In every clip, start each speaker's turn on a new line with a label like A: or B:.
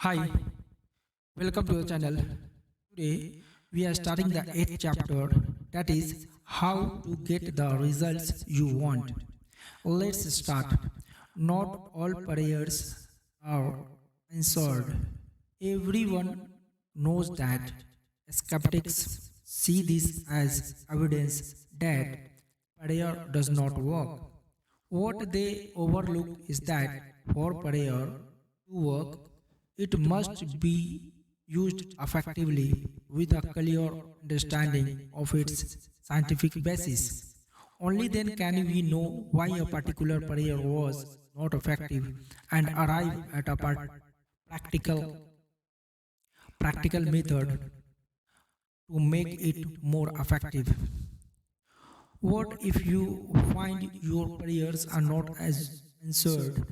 A: Hi, welcome to the channel. Today we are starting the 8th chapter, that is how to get the results you want. Let's start. Not all prayers are answered. Everyone knows that. Skeptics see this as evidence that prayer does not work. What they overlook is that for prayer to work, it must be used effectively with a clear understanding of its scientific basis. Only then can we know why a particular prayer was not effective and arrive at a practical practical method to make it more effective. What if you find your prayers are not as answered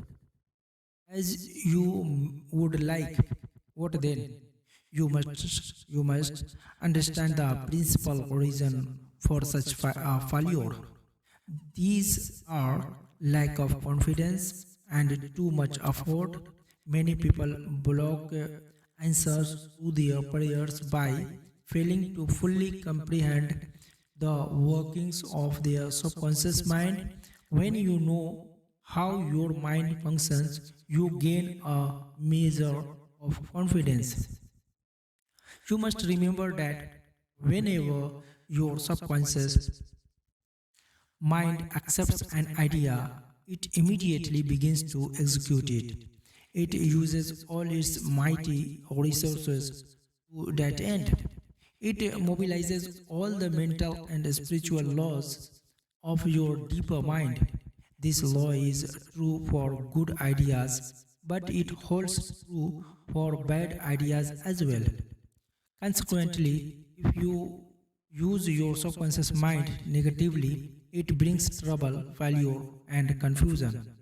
A: as you would like? What then? You must understand the principal reason for such failure. These are lack of confidence and too much effort. Many people block answers to their prayers by failing to fully comprehend the workings of their subconscious mind. When you know how your mind functions, you gain a measure of confidence. You must remember that whenever your subconscious mind accepts an idea, it immediately begins to execute it. It uses all its mighty resources to that end. It mobilizes all the mental and spiritual laws of your deeper mind. This law is true for good ideas, but it holds true for bad ideas as well. Consequently, if you use your subconscious mind negatively, it brings trouble, failure, and confusion.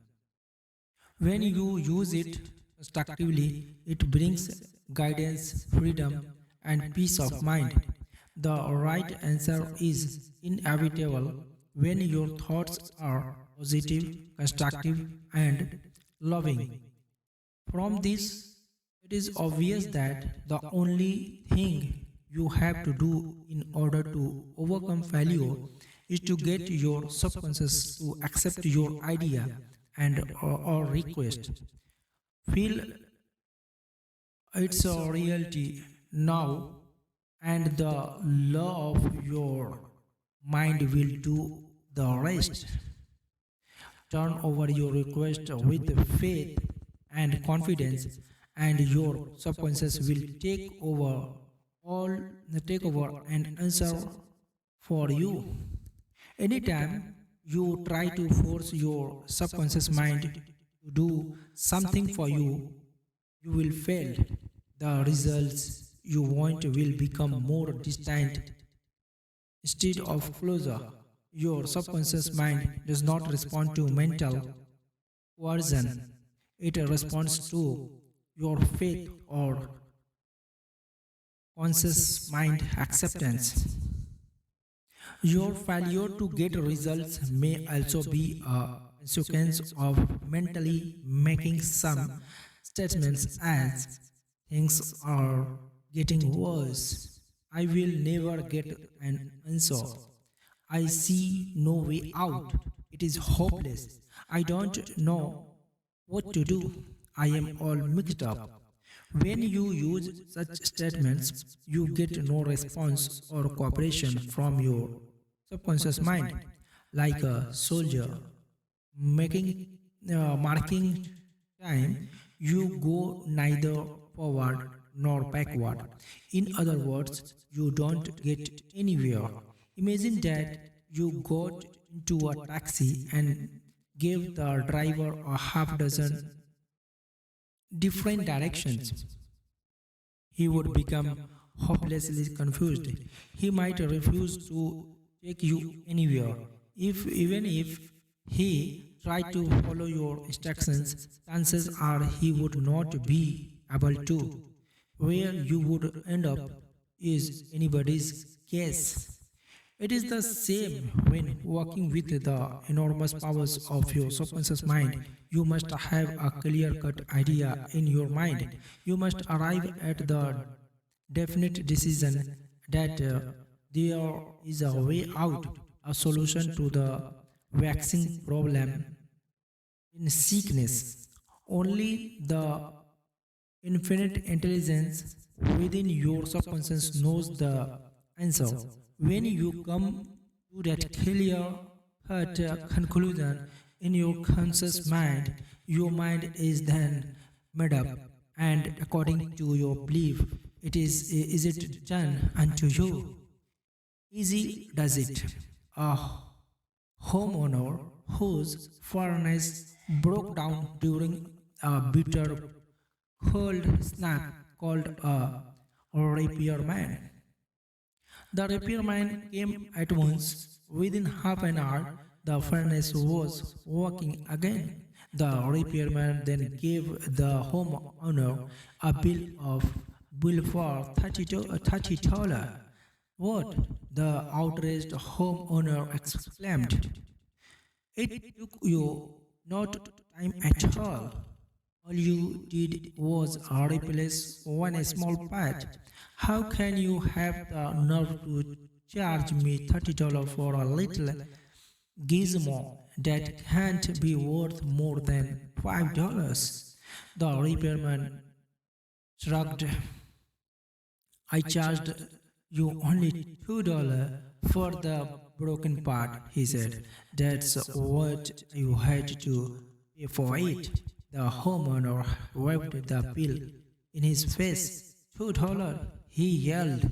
A: When you use it constructively, it brings guidance, freedom, and peace of mind. The right answer is inevitable when your thoughts are positive, constructive, and loving. From this, it is obvious that the only thing you have to do in order to overcome failure is to get your subconscious to accept your idea and or request. Feel it's a reality now, and the law of your mind will do the rest. Turn over your request with faith and confidence, and your subconscious will all take over and answer for you. Anytime you try to force your subconscious mind to do something for you, you will fail. The results you want will become more distant instead of closer. Your subconscious mind does not respond to mental coercion, it responds to your faith or conscious mind acceptance. Your failure to get results may also be a consequence of mentally making some statements as things are getting worse. I will never get an answer. I see no way out. It is hopeless. I don't know what to do. I am all mixed up. When you use such statements, you get no response or cooperation from your subconscious mind, like a soldier making marking time. You go neither forward nor backward. In other words, you don't get anywhere. Imagine that you got into a taxi and gave the driver a half dozen different directions. He would become hopelessly confused. He might refuse to take you anywhere. If even if he tried to follow your instructions, chances are he would not be able to. Where you would end up is anybody's guess. It is the same when working with the enormous powers of your subconscious mind. You must have a clear cut idea in your mind. You must arrive at the definite decision that there is a way out, a solution to the vexing problem in sickness. Only the infinite intelligence within your subconscious knows the answer. When you come to that clear cut conclusion in your conscious mind, your mind is then made up, and according to your belief, is it done unto you. Easy does it. A homeowner whose furnace broke down during a bitter cold snap called a repairman. The repairman came at once. Within half an hour, the furnace was working again. The repairman then gave the homeowner a bill for $30. What? The outraged homeowner exclaimed. It took you not time at all. All you did was replace one small part. How can you have the nerve to charge me $30 for a little gizmo that can't be worth more than $5? The repairman shrugged. I charged you only $2 for the broken part, he said. That's what you had to pay for it. The homeowner wiped the bill in his face. $2, he yelled.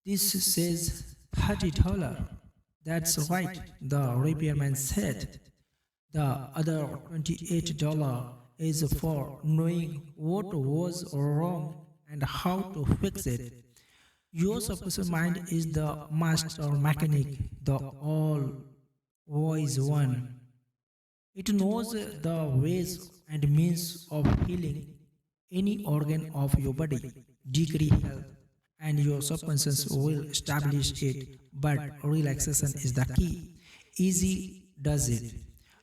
A: This says $30. That's right, the repairman said. The other $28 is for knowing what was wrong and how to fix it. Your subconscious mind is the master mechanic, the all wise one. It knows the ways and means of healing any organ of your body, degree health, and your subconscious will establish it. But relaxation is the key. Easy does it.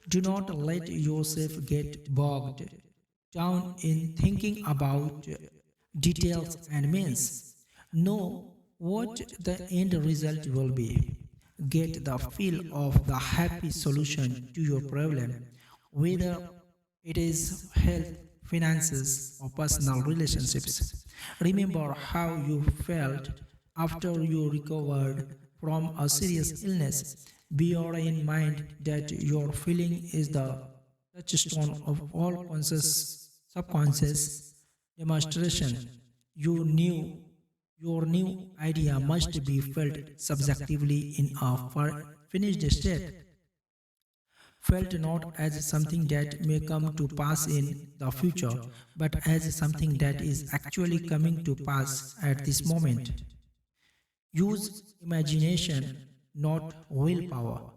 A: Do not let yourself get bogged down in thinking about details and means. Know what the end result will be. Get the feel of the happy solution to your problem, whether it is health, finances, or personal relationships. Remember how you felt after you recovered from a serious illness. Bear in mind that your feeling is the touchstone of all conscious, subconscious demonstration. You knew your new idea must be felt subjectively in a finished state, felt not as something that may come to pass in the future, but as something that is actually coming to pass at this moment. Use imagination, not willpower.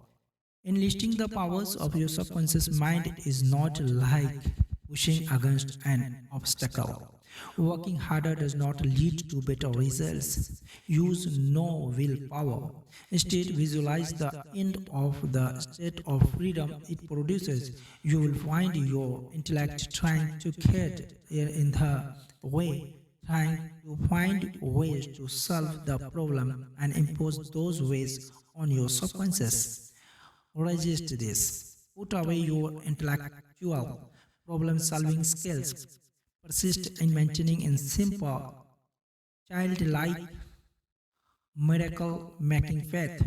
A: Enlisting the powers of your subconscious mind is not like pushing against an obstacle. Working harder does not lead to better results. Use no willpower. Instead, visualize the end of the state of freedom it produces. You will find your intellect trying to get in the way, trying to find ways to solve the problem and impose those ways on your subconscious. Resist this. Put away your intellectual problem solving skills. Persist in maintaining in simple, childlike, miracle making faith.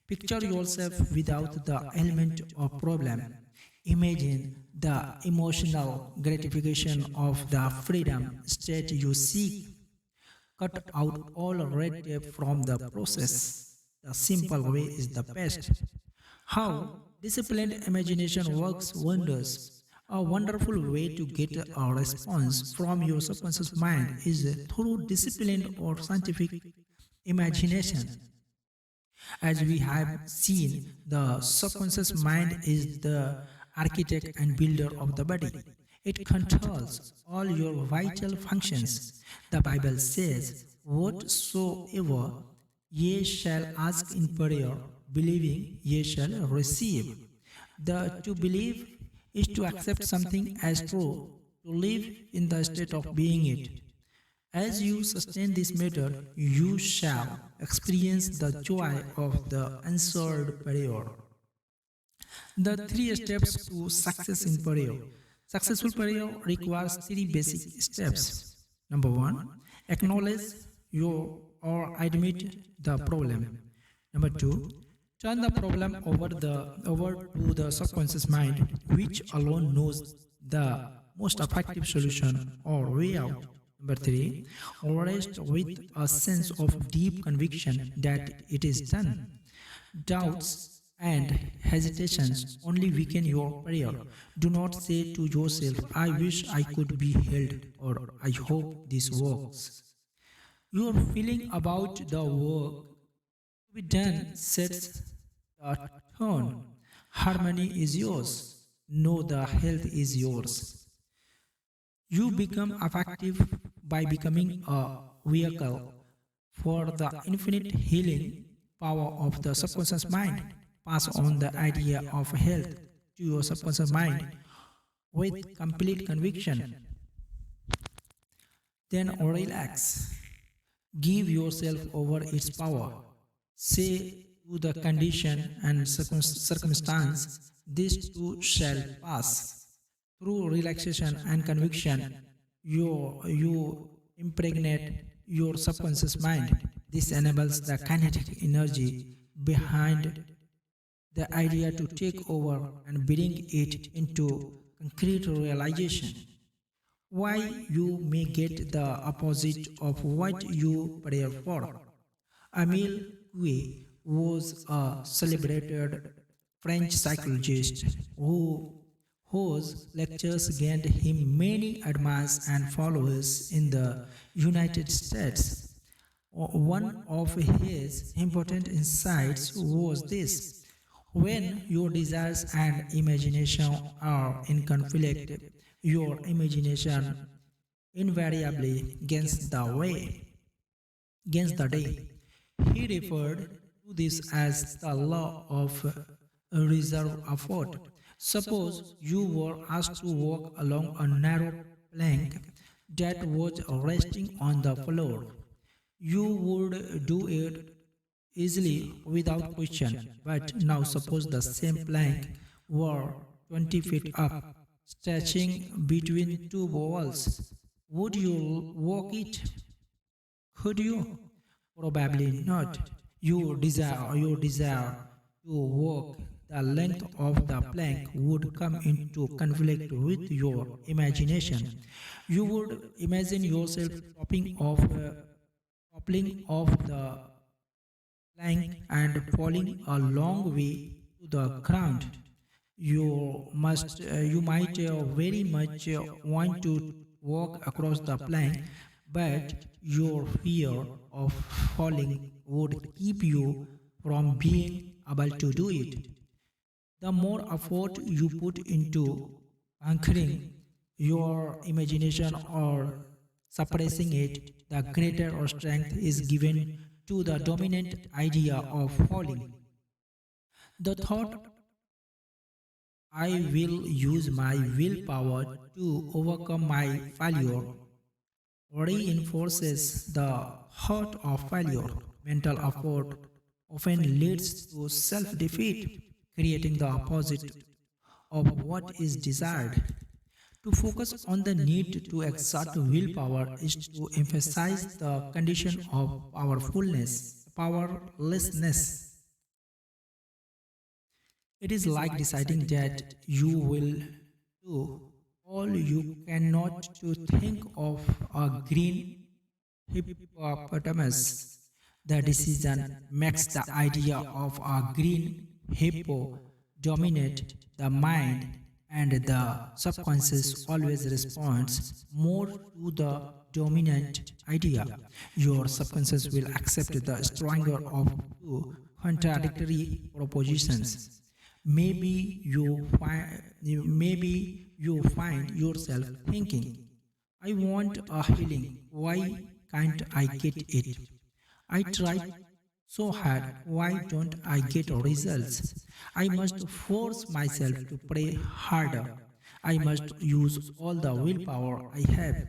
A: Picture yourself without the element of problem. Imagine the emotional gratification of the freedom state you seek. Cut out all red tape from the process. The simple way is the best. How disciplined imagination works wonders. A wonderful way to get a response from your subconscious mind is through disciplined or scientific imagination. As we have seen, the subconscious mind is the architect and builder of the body. It controls all your vital functions. The Bible says, whatsoever Ye shall ask in prayer, believing ye shall receive. The to believe is to accept something as true, to live in the state of being it. As you sustain this method, you shall experience the joy of the answered prayer. The three steps to success in prayer. Successful prayer requires three basic steps. Number one, acknowledge your or admit the problem. Number two, turn the problem over to the subconscious mind, which alone knows the most effective solution or way out. Number three, rest with a sense of deep conviction that it is done. Doubts and hesitations only weaken your prayer. Do not say to yourself, I wish I could be healed, or I hope this works. Your feeling about the work to be done sets the tone. Harmony is yours. Know the health is yours. You become effective by becoming a vehicle for the infinite healing power of the subconscious mind. Pass on the idea of health to your subconscious mind with complete conviction. Then relax. Give yourself over its power. Say to the condition and circumstance, this too shall pass. Through relaxation and conviction, you impregnate your subconscious mind. This enables the kinetic energy behind the idea to take over and bring it into concrete realization. Why you may get the opposite of what you pray for. Emile Coué was a celebrated French psychologist whose lectures gained him many admirers and followers in the United States. One of his important insights was this: when your desires and imagination are in conflict, your imagination invariably gains the day. He referred to this as the law of reserve effort. Suppose you were asked to walk along a narrow plank that was resting on the floor. You would do it easily without question. But now suppose the same plank were 20 feet up, stretching between two walls. Would you walk it? Could you? Probably not. Your desire to walk the length of the plank would come into conflict with your imagination. You would imagine yourself toppling off the plank and falling a long way to the ground. You might very much want to walk across the plank, but your fear of falling would keep you from being able to do it. The more effort you put into conquering your imagination or suppressing it, the greater strength is given to the dominant idea of falling. The thought, I will use my willpower to overcome my failure, reinforces the hurt of failure. Mental effort often leads to self defeat, creating the opposite of what is desired. To focus on the need to exert willpower is to emphasize the condition of powerlessness. It is like deciding that you will do all you cannot to think of a green hippopotamus. The decision makes the idea of a green hippo dominate the mind, and the subconscious always responds more to the dominant idea. Your subconscious will accept the stronger of two contradictory propositions. Maybe you find yourself thinking, I want a healing. Why can't I get it? I tried so hard. Why don't I get results? I must force myself to pray harder. I must use all the willpower I have.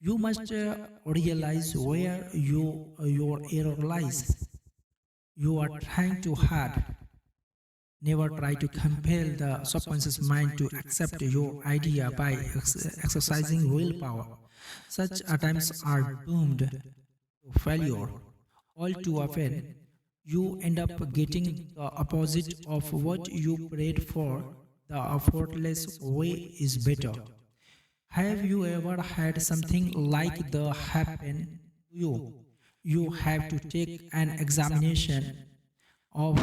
A: You must realize where your error lies. You are trying too hard. Never try to compel the subconscious mind to accept your idea by exercising willpower. Such attempts are doomed to failure. All too often, you end up getting the opposite of what you prayed for. The effortless way is better. Have you ever had something like the happen to you? You have to take an examination of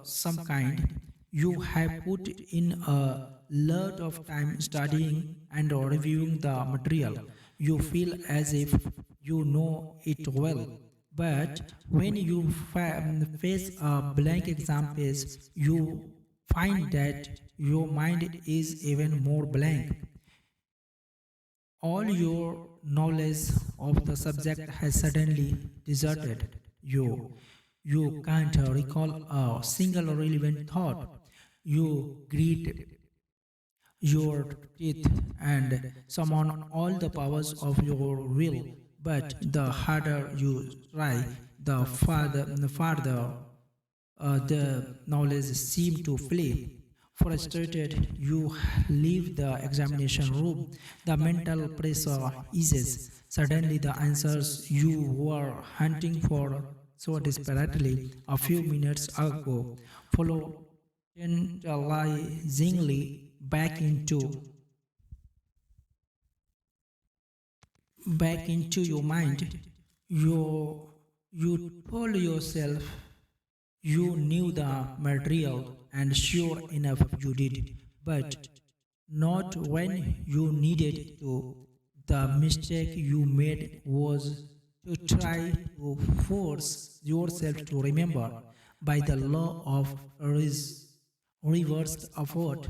A: some kind. You have put in a lot of time studying and reviewing the material. You feel as if you know it well. But when you face a blank exam page, you find that your mind is even more blank. All your knowledge of the subject has suddenly deserted you. You can't recall a single relevant thought. You grit your teeth and summon all the powers of your will. But the harder you try, the farther the knowledge seems to flee. Frustrated, you leave the examination room. The mental pressure eases. Suddenly, the answers you were hunting for so desperately a few minutes ago follow tantalizingly back into your mind. You told yourself you knew the material, and sure enough, you did, but not when you needed to. The mistake you made was to try to force yourself to remember by the law of reversed effort.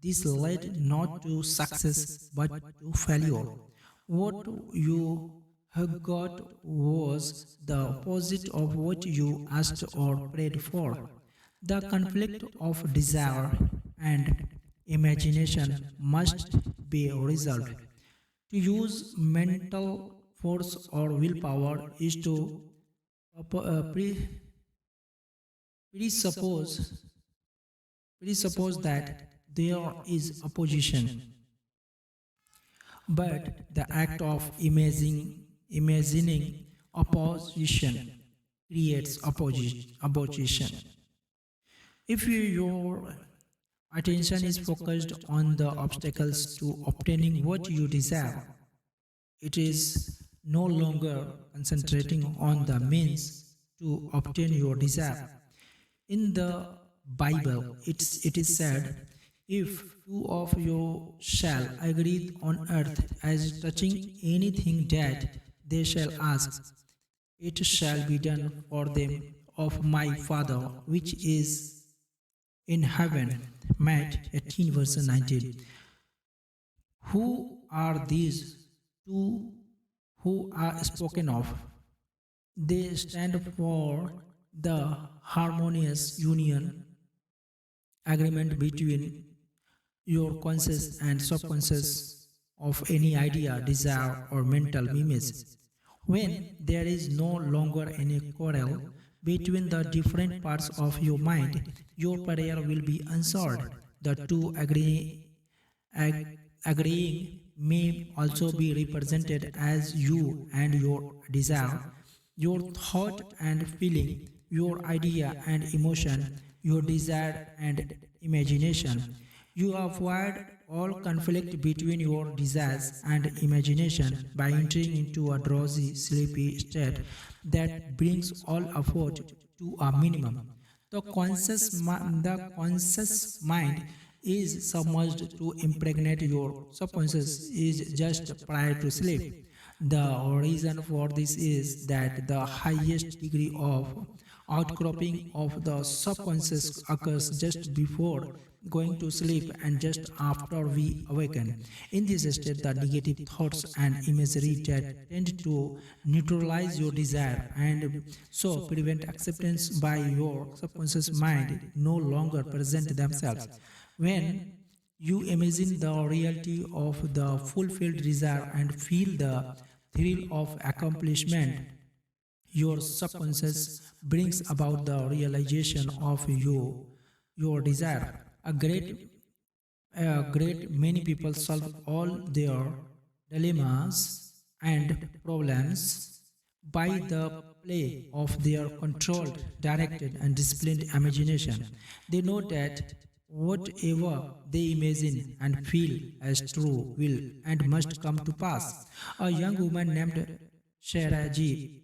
A: This led not to success but to failure. What you have got was the opposite of what you asked or prayed for. The conflict of desire and imagination must be resolved. To use mental force or willpower is to presuppose, presuppose that there is opposition. But the act of imagining opposition creates opposition. If your attention is focused on the obstacles to obtaining what you desire, it is no longer concentrating on the means to obtain your desire. In the Bible, it is said, if two of you shall agree on earth as touching anything that they shall ask, it shall be done for them of my Father which is in heaven. Matt 18 verse 19. Who are these two who are spoken of? They stand for the harmonious union agreement between your conscious and subconscious of any idea, desire, or mental image. When there is no longer any quarrel between the different parts of your mind, your prayer will be answered. The two agreeing may also be represented as you and your desire, your thought and feeling, your idea and emotion, your desire and imagination. You avoid all conflict between your desires and imagination by entering into a drowsy, sleepy state that brings all effort to a minimum. The conscious mind is submerged to impregnate your subconscious is just prior to sleep. The reason for this is that the highest degree of outcropping of the subconscious occurs just before going to sleep, and just after we awaken. In this state, the negative thoughts and imagery that tend to neutralize your desire and so prevent acceptance by your subconscious mind no longer present themselves. When you imagine the reality of the fulfilled desire and feel the thrill of accomplishment, your subconscious brings about the realization of your desire. A great many people solve all their dilemmas and problems by the play of their controlled, directed, and disciplined imagination. They know that whatever they imagine and feel as true will and must come to pass. A young woman named Sharaji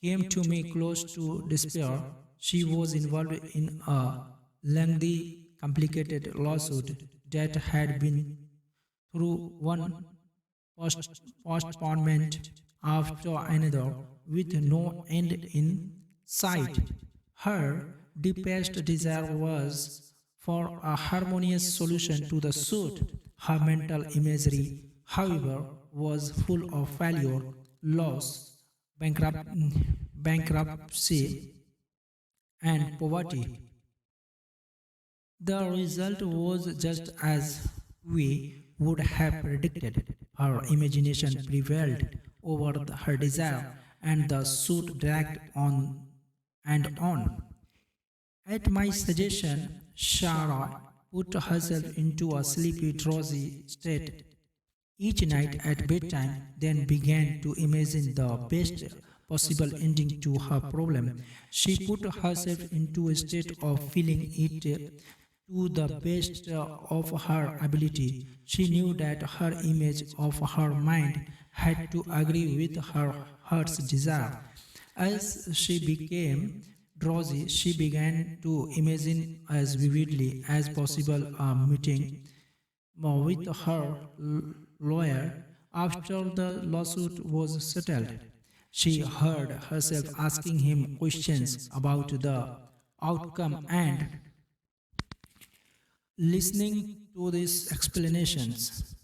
A: came to me close to despair. She was involved in a lengthy, complicated lawsuit that had been through one postponement after another with no end in sight. Her deepest desire was for a harmonious solution to the suit. Her mental imagery, however, was full of failure, loss, bankrupt, bankruptcy, and poverty. The result was just as we would have predicted. Her imagination prevailed over her desire, and the suit dragged on and on. At my suggestion, Shara put herself into a sleepy, drowsy state each night at bedtime, then began to imagine the best possible ending to her problem. She put herself into a state of feeling it to the best of her ability. She knew that her image of her mind had to agree with her heart's desire. As she became drowsy, she began to imagine as vividly as possible a meeting with her lawyer after the lawsuit was settled. She heard herself asking him questions about the outcome and listening to these explanations.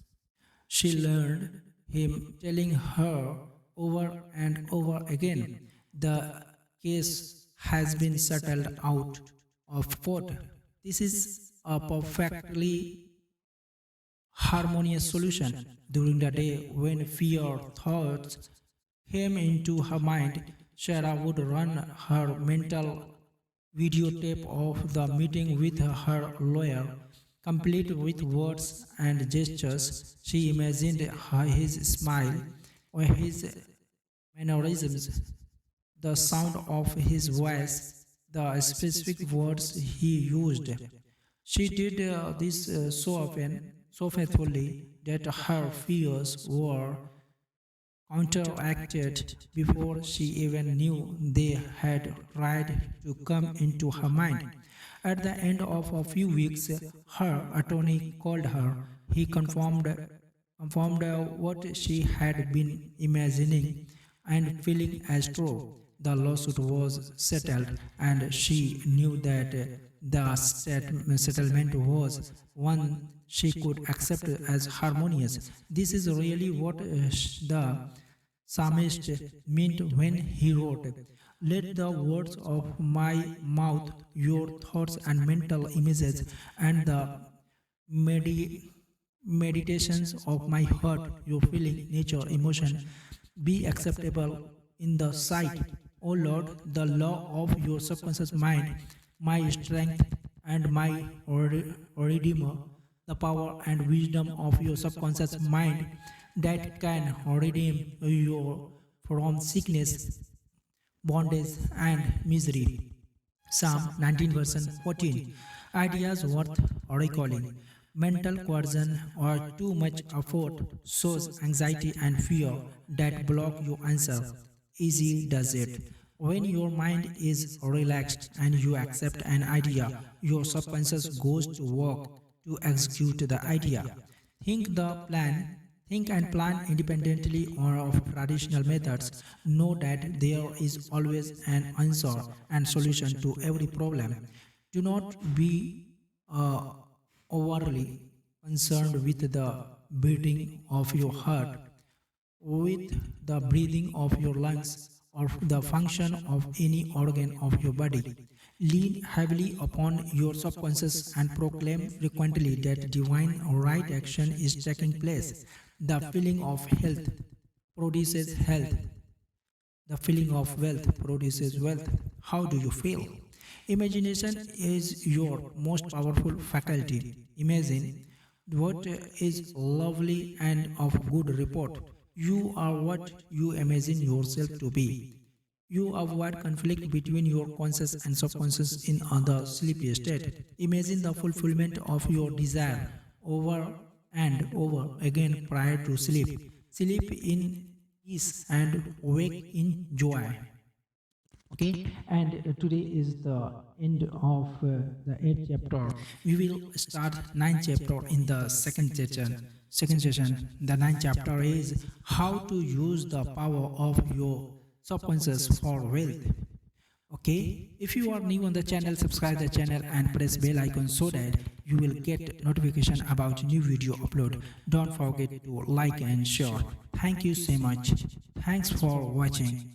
A: She learned him telling her over and over again, the case has been settled out of court. This is a perfectly harmonious solution. During the day, when fear thoughts came into her mind, Sarah would run her mental videotape of the meeting with her lawyer, complete with words and gestures. She imagined his smile or his mannerisms, the sound of his voice, the specific words he used. She did this so often, so faithfully, that her fears were counteracted before she even knew they had tried to come into her mind. At the end of a few weeks, her attorney called her. He confirmed what she had been imagining and feeling as true. The lawsuit was settled, and she knew that the settlement was one she could accept as harmonious. This is really what the psalmist meant when he wrote, "Let the words of my mouth, your thoughts and mental images, and the medi- meditations of my heart, your feeling, nature, emotion, be acceptable in the sight. O Lord, the law of your subconscious mind, my strength and my redeemer, the power and wisdom of your subconscious mind that can redeem you from sickness, bondage, and misery." Psalm 19 verse 14. Ideas worth recalling. Mental coercion or too much effort shows anxiety and fear that block your answer. Easy does it. When your mind is relaxed and you accept an idea, your subconscious goes to work to execute the idea. Think the plan Think and plan independently or of traditional methods. Know that there is always an answer and solution to every problem. Do not be uh, overly concerned with the beating of your heart, with the breathing of your lungs, or the function of any organ of your body. Lean heavily upon your subconscious and proclaim frequently that divine right action is taking place. The feeling of health produces health. The feeling of wealth produces wealth. How do you feel? Imagination is your most powerful faculty. Imagine what is lovely and of good report. You are what you imagine yourself to be. You avoid conflict between your conscious and subconscious in the sleepy state. Imagine the fulfillment of your desire over and over again prior to sleep. Sleep in peace and wake in joy. Okay, and today is the end of the eighth chapter. We will start ninth chapter in the second session. Second session, the ninth chapter is how to use the power of your subconscious for wealth. Okay, if you are new on the channel, subscribe the channel and press bell icon so that you will get notification about new video upload. Don't forget to like and share. Thank you so much. Thanks for watching.